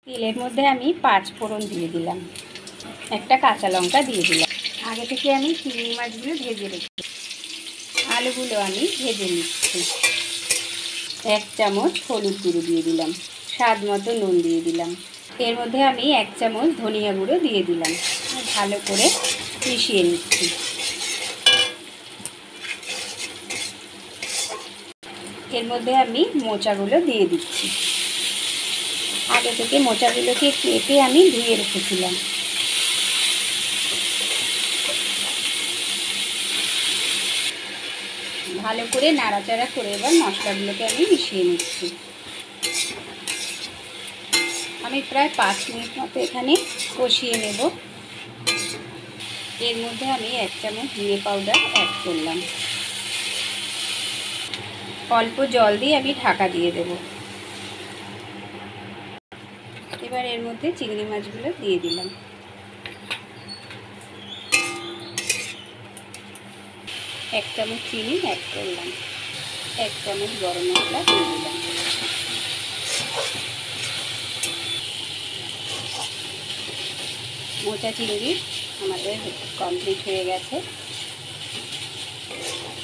তেলের মধ্যে আমি 5 ফোড়ন দিয়ে দিলাম, একটা কাঁচা লঙ্কা দিয়ে দিলাম। আগে থেকে আমি চিংড়ি মাছগুলো ভেজে রেখেছি, আলুগুলো আমি ভেজে নিচ্ছি। 1 চামচ হলুদ গুঁড়ো দিয়ে দিলাম, স্বাদ মতো নুন দিয়ে দিলাম। এর মধ্যে আমি 1 চামচ ধনিয়া গুঁড়ো দিয়ে দিলাম, ভালো করে মিশিয়ে নিচ্ছি। এর মধ্যে আমি মোচাগুলো দিয়ে দিচ্ছি। আগে থেকে মোচাগুলোকে কেটে আমি ধুয়ে রেখেছিলাম। ভালো করে নাড়াচাড়া করে এবার মশলাগুলোকে আমি মিশিয়ে নিচ্ছি। আমি প্রায় 5 মিনিট মতো এখানে কষিয়ে নেব। এর মধ্যে আমি 1 চামচ জিরে পাউডার অ্যাড করলাম। অল্প জল দিয়ে আমি ঢাকা দিয়ে দেব। এবার এর মধ্যে চিংড়ি মাছগুলো দিয়ে দিলাম। 1 চামচ চিনি অ্যাড করলাম, 1 চামচ গরম মশলা দিয়ে দিলাম। মোচা চিংড়ি আমাদের কমপ্লিট হয়ে গেছে।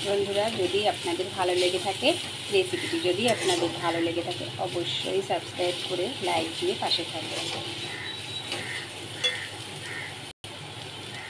বন্ধুরা, যদি আপনাদের ভালো লেগে থাকে, রেসিপিটি যদি আপনাদের ভালো লেগে থাকে, অবশ্যই সাবস্ক্রাইব করে লাইক দিয়ে পাশে থাকবেন।